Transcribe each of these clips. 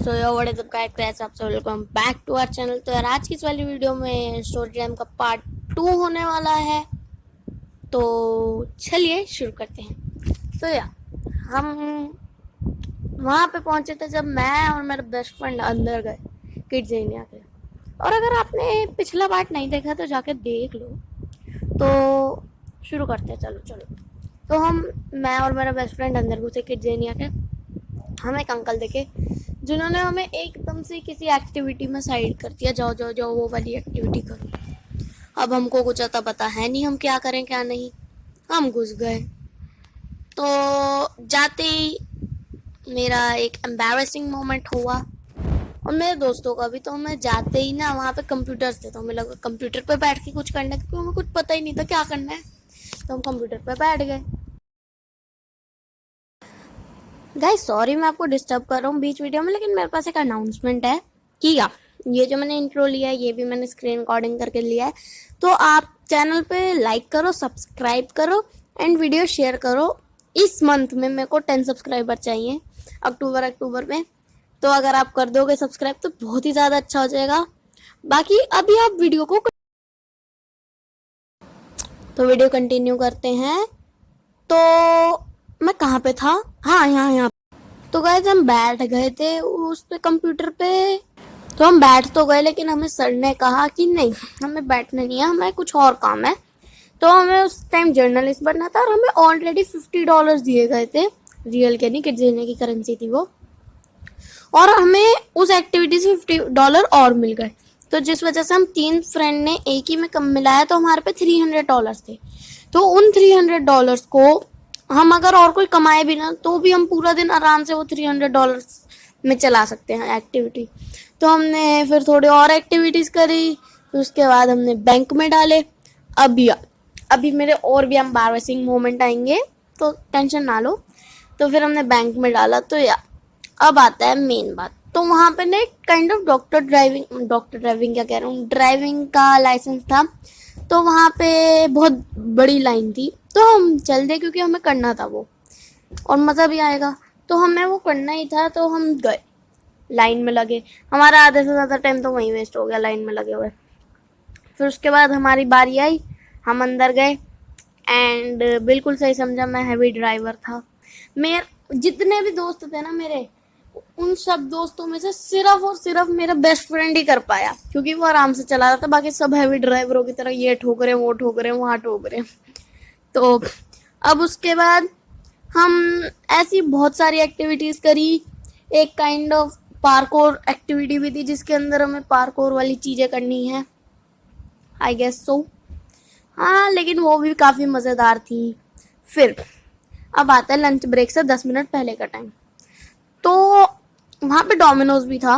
So yo what is up guys, कैसे आप सब? Welcome back to our channel. तो यार आज की इस वाली वीडियो में स्टोरी टाइम का पार्ट 2 होने वाला है। तो चलिए शुरू करते हैं। तो यार हम वहाँ पे पहुंचे थे जब मैं और मेरा बेस्ट फ्रेंड अंदर गए किड्स एरिया के। और अगर आपने पिछला पार्ट नहीं देखा तो जाके देख लो। तो शुरू करते हैं, चलो चलो। तो मैं और मेरा बेस्ट फ्रेंड अंदर घुसे किड्स एरिया के। हम एक अंकल देखे जिन्होंने हमें एकदम से किसी एक्टिविटी में साइड कर दिया, जाओ जाओ जाओ वो वाली एक्टिविटी करो। अब हमको कुछ अता पता है नहीं, हम क्या करें क्या नहीं। हम घुस गए। तो जाते ही मेरा एक एम्बैरेसिंग मोमेंट हुआ और मेरे दोस्तों का भी। तो हमें जाते ही ना वहाँ पे कंप्यूटर्स थे, तो हमें लगा कंप्यूटर पे बैठ के कुछ करना है, क्योंकि हमें कुछ पता ही नहीं था क्या करना है। तो हम कंप्यूटर पे बैठ गए। गाइस सॉरी मैं आपको डिस्टर्ब कर रहा हूँ बीच वीडियो में, लेकिन मेरे पास एक अनाउंसमेंट है कि ये जो मैंने इंट्रो लिया है ये भी मैंने स्क्रीन रिकॉर्डिंग करके लिया है। तो आप चैनल पे लाइक करो, सब्सक्राइब करो एंड वीडियो शेयर करो। इस मंथ में मेरे को 10 सब्सक्राइबर चाहिए, अक्टूबर में। तो अगर आप कर दोगे सब्सक्राइब तो बहुत ही ज़्यादा अच्छा हो जाएगा। बाकी अभी आप वीडियो को वीडियो कंटिन्यू करते हैं। तो मैं कहाँ पे था? हाँ, यहाँ। तो गाइस हम बैठ गए थे उस पे कंप्यूटर पे। तो हम बैठ तो गए, लेकिन हमें सर ने कहा कि नहीं, हमें बैठना नहीं है, हमें कुछ और काम है। तो हमें उस टाइम जर्नलिस्ट बनना था और हमें ऑलरेडी $50 दिए गए थे। रियल के नहीं, किड्स देने की करेंसी थी वो। और हमें उस एक्टिविटी से $50 और मिल गए। तो जिस वजह से हम 3 फ्रेंड ने एक ही में कम मिलाया, तो हमारे पे $300 थे। तो उन $300 को हम अगर और कोई कमाए भी ना, तो भी हम पूरा दिन आराम से वो $300 में चला सकते हैं एक्टिविटी। तो हमने फिर थोड़ी और एक्टिविटीज़ करी। फिर उसके बाद हमने बैंक में डाले। अभी मेरे और भी एम्बैरेसिंग मोमेंट आएंगे, तो टेंशन ना लो। तो फिर हमने बैंक में डाला। तो अब आता है मेन बात। तो वहाँ पे ना एक काइंड ऑफ डॉक्टर ड्राइविंग क्या कह रहा हूँ, ड्राइविंग का लाइसेंस था। तो वहाँ पे बहुत बड़ी लाइन थी। तो हम चल दे, क्योंकि हमें करना था वो और मज़ा भी आएगा। तो हमें वो करना ही था, तो हम गए, लाइन में लगे। हमारा आधे से ज़्यादा टाइम तो वहीं वेस्ट हो गया लाइन में लगे हुए। फिर उसके बाद हमारी बारी आई, हम अंदर गए एंड बिल्कुल सही समझा, मैं हैवी ड्राइवर था। मेरे जितने भी दोस्त थे ना मेरे, उन सब दोस्तों में से सिर्फ और सिर्फ मेरा बेस्ट फ्रेंड ही कर पाया, क्योंकि वो आराम से चला रहा था। बाकी सब हैवी ड्राइवरों की तरह ये ठोक रहे, वो ठोक रहे, वहाँ ठोक रहे। तो अब उसके बाद हम ऐसी बहुत सारी एक्टिविटीज़ करी। एक काइंड ऑफ पार्कोर एक्टिविटी भी थी, जिसके अंदर हमें पार्कोर वाली चीज़ें करनी है, आई गेस सो। हाँ, लेकिन वो भी काफ़ी मज़ेदार थी। फिर अब आता है लंच ब्रेक से 10 मिनट पहले का टाइम। तो वहाँ पे डोमिनोज भी था।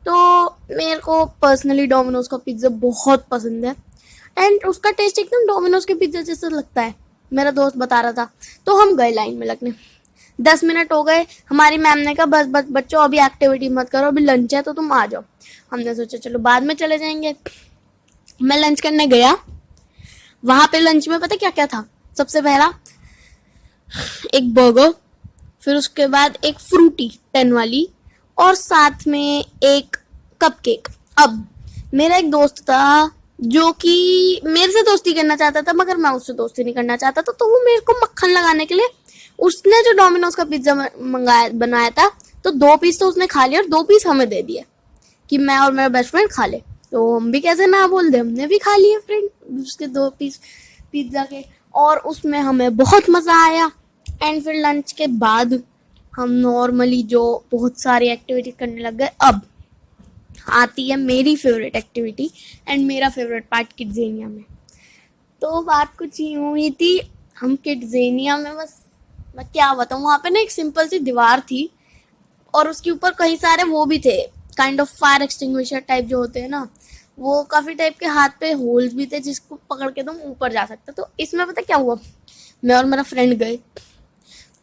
तो मेरे को पर्सनली डोमिनोज का पिज़्ज़ा बहुत पसंद है एंड उसका टेस्ट एकदम डोमिनोज के पिज़्ज़ा जैसा लगता है, मेरा दोस्त बता रहा था। तो हम गए लाइन में लगने। 10 मिनट हो गए। हमारी मैम ने कहा बस बस बच्चों, अभी एक्टिविटी मत करो, अभी लंच है तो तुम आ जाओ। हमने सोचा चलो बाद में चले जाएंगे। मैं लंच करने गया। वहाँ पे लंच में पता क्या क्या था? सबसे पहला एक बर्गर, फिर उसके बाद एक फ्रूटी 10 वाली, और साथ में एक कपकेक। अब मेरा एक दोस्त था जो कि मेरे से दोस्ती करना चाहता था, मगर मैं उससे दोस्ती नहीं करना चाहता था। तो वो मेरे को मक्खन लगाने के लिए उसने जो डोमिनोज का पिज्जा बनाया था, तो 2 पीस तो उसने खा लिया और 2 पीस हमें दे दिए कि मैं और मेरा बेस्ट फ्रेंड खा ले। तो हम भी कैसे ना बोल दे, हमने भी खा लिए फ्रेंड उसके 2 पीस पिज्ज़ा के, और उसमें हमें बहुत मज़ा आया। एंड फिर लंच के बाद हम नॉर्मली जो बहुत सारी एक्टिविटी करने लग गए। अब आती है मेरी फेवरेट एक्टिविटी एंड मेरा फेवरेट पार्ट किड्ज़ेनिया में। तो बात कुछ ही हुई थी। हम किड्ज़ेनिया में बस, मैं क्या बताऊँ, वहाँ पे ना एक सिंपल सी दीवार थी और उसके ऊपर कई सारे वो भी थे, kind of fire extinguisher type जो होते हैं ना, वो काफ़ी टाइप के हाथ पे होल्स भी थे जिसको पकड़ के तुम ऊपर जा सकते। तो इसमें पता क्या हुआ, मैं और मेरा फ्रेंड गए।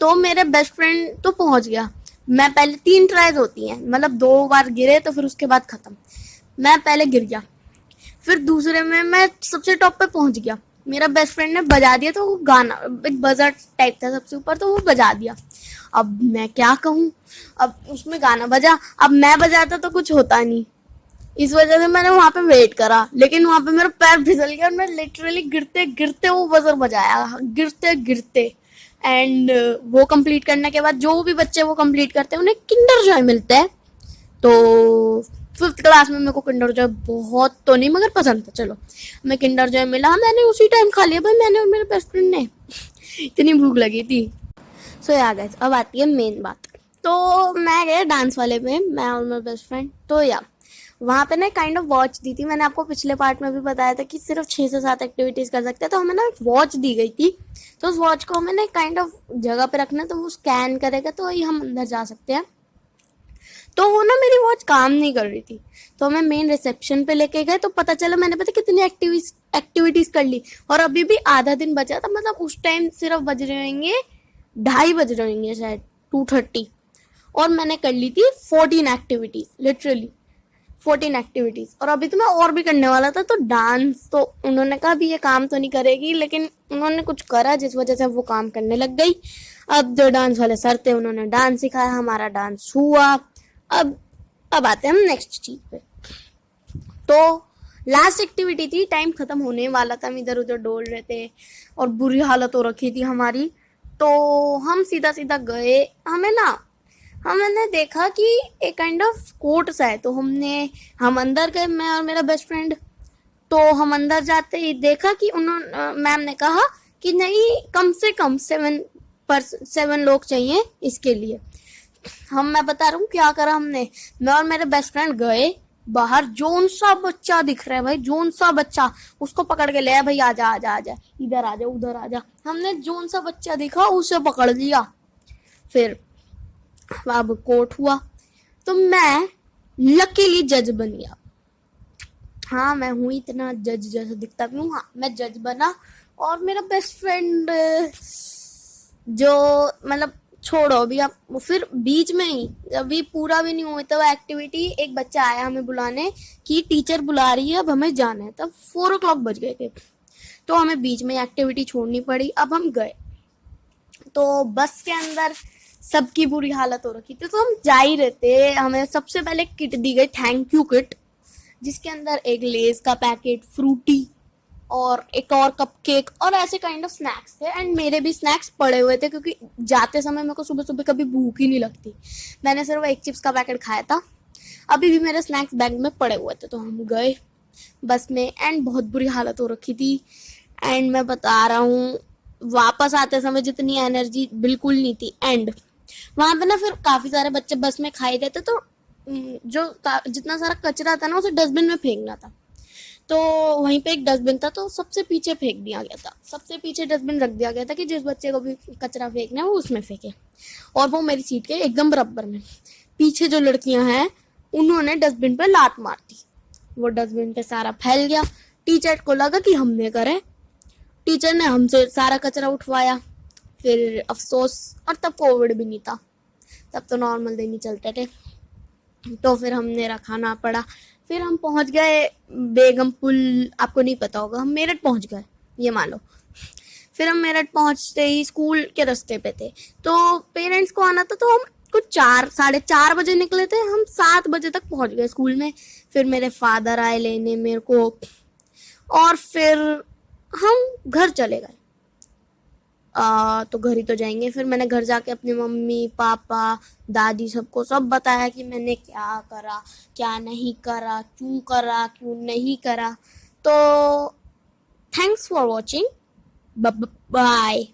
तो मेरे बेस्ट फ्रेंड तो पहुंच गया। मैं पहले 3 ट्राइज होती हैं, मतलब 2 बार गिरे तो फिर उसके बाद ख़त्म। मैं पहले गिर गया, फिर दूसरे में मैं सबसे टॉप पे पहुंच गया। मेरा बेस्ट फ्रेंड ने बजा दिया, तो वो गाना एक बजर टाइप था सबसे ऊपर, तो वो बजा दिया। अब मैं क्या कहूँ, अब उसमें गाना बजा, अब मैं बजाता तो कुछ होता नहीं, इस वजह से मैंने वहां पे वेट करा, लेकिन वहां पे मेरा पैर फिसल गया और मैं लिटरली गिरते गिरते वो बजर बजाया, गिरते गिरते। एंड वो कंप्लीट करने के बाद जो भी बच्चे वो कंप्लीट करते हैं उन्हें किंडर जॉय मिलता है। तो 5th क्लास में मेरे को किंडर जॉय बहुत तो नहीं मगर पसंद था। चलो, मैं किंडर जॉय मिला, मैंने उसी टाइम खा लिया भाई, मैंने और मेरे बेस्ट फ्रेंड ने, इतनी भूख लगी थी। सो या गाइस, अब आती है मेन बात। तो मैं गया डांस वाले पे, मैं और मेरा बेस्ट फ्रेंड। तो या वहाँ पे ना काइंड ऑफ वॉच दी थी, मैंने आपको पिछले पार्ट में भी बताया था कि सिर्फ 6 से 7 एक्टिविटीज कर सकते हैं, तो हमें ना एक वॉच दी गई थी। तो उस वॉच को हमें ना काइंड ऑफ जगह पे रखना, तो वो स्कैन करेगा तो ही हम अंदर जा सकते हैं। तो वो ना मेरी वॉच काम नहीं कर रही थी, तो हमें मेन रिसेप्शन पे लेके गए, तो पता चला मैंने पता कितनी एक्टिविटीज कर ली, और अभी भी आधा दिन बचा था। मतलब उस टाइम सिर्फ बज रहे होंगे 2:30 बज रहे होंगे शायद, 2:30, और मैंने कर ली थी 14 एक्टिविटीज, लिटरली 14 एक्टिविटीज। और अभी तो मैं और भी करने वाला था। तो डांस तो उन्होंने कहा अभी ये काम तो नहीं करेगी, लेकिन उन्होंने कुछ करा जिस वजह से वो काम करने लग गई। अब जो डांस वाले सर थे उन्होंने डांस सिखाया, हमारा डांस हुआ। अब आते हैं हम नेक्स्ट चीज पे। तो लास्ट एक्टिविटी थी, टाइम खत्म होने वाला था, हम इधर उधर डोल रहे थे और बुरी हालत हो रखी थी हमारी। तो हम सीधा सीधा गए, हमने देखा कि एक काइंड ऑफ कोर्ट सा है, तो हम अंदर गए, मैं और मेरा बेस्ट फ्रेंड। तो हम अंदर जाते ही देखा कि उन्होंने मैम ने कहा कि नहीं, कम से कम 7 लोग चाहिए इसके लिए। मैं बता रहा हूँ क्या करा हमने, मैं और मेरे बेस्ट फ्रेंड गए बाहर, जोन सा बच्चा दिख रहा है भाई, जोन सा बच्चा, उसको पकड़ के ले आया भाई, आजा आजा आजा, इधर आजा उधर आजा। हमने जोन सा बच्चा दिखा उसे पकड़ लिया। फिर अब कोर्ट हुआ, तो मैं लकीली जज बन गया। हाँ, मैं हूँ इतना जज जैसा दिखता भी हूँ। हाँ, मैं जज बना, और मेरा बेस्ट फ्रेंड जो मतलब छोड़ो अभी आप, फिर बीच में ही अभी पूरा भी नहीं हुआ था वो एक्टिविटी, एक बच्चा आया हमें बुलाने कि टीचर बुला रही है अब हमें जाना है। तब 4 o'clock बज गए थे, तो हमें बीच में एक्टिविटी छोड़नी पड़ी। अब हम गए तो बस के अंदर सबकी बुरी हालत हो रखी थी, तो हम जा ही रहे थे। हमें सबसे पहले किट दी गई, थैंक यू किट, जिसके अंदर एक लेस का पैकेट, फ्रूटी और एक और कपकेक और ऐसे काइंड ऑफ स्नैक्स थे। एंड मेरे भी स्नैक्स पड़े हुए थे, क्योंकि जाते समय मेरे को सुबह सुबह कभी भूख ही नहीं लगती। मैंने सिर्फ एक चिप्स का पैकेट खाया था, अभी भी मेरे स्नैक्स बैग में पड़े हुए थे। तो हम गए बस में, एंड बहुत बुरी हालत हो रखी थी। एंड मैं बता रहा हूँ, वापस आते समय जितनी एनर्जी बिल्कुल नहीं थी। एंड वहां पे ना फिर काफी सारे बच्चे बस में खाई देते, तो जो जितना सारा कचरा था ना उसे डस्टबिन में फेंकना था। तो वहीं पे एक डस्टबिन था, तो सबसे पीछे फेंक दिया गया था, सबसे पीछे डस्टबिन रख दिया गया था कि जिस बच्चे को भी कचरा फेंकना है वो उसमें फेंके। और वो मेरी सीट के एकदम बराबर में। पीछे जो लड़कियां हैं उन्होंने डस्टबिन पे लात मार दी, वो डस्टबिन पे सारा फैल गया। टीचर को लगा कि हमने करे, टीचर ने हमसे सारा कचरा उठवाया। फिर अफसोस, और तब कोविड भी नहीं था, तब तो नॉर्मल दिन ही चलते थे, तो फिर हमने रखाना पड़ा। फिर हम पहुंच गए बेगम पुल, आपको नहीं पता होगा, हम मेरठ पहुंच गए, ये मान लो। फिर हम मेरठ पहुंचते ही स्कूल के रास्ते पे थे, तो पेरेंट्स को आना था, तो हम कुछ 4-4:30 बजे निकले थे, हम 7 बजे तक पहुंच गए स्कूल में। फिर मेरे फादर आए लेने मेरे को, और फिर हम घर चले गए। तो घर ही तो जाएंगे। फिर मैंने घर जाके अपने मम्मी पापा दादी सबको सब बताया कि मैंने क्या करा, क्या नहीं करा, क्यों नहीं करा। तो थैंक्स फॉर वॉचिंग, बाय।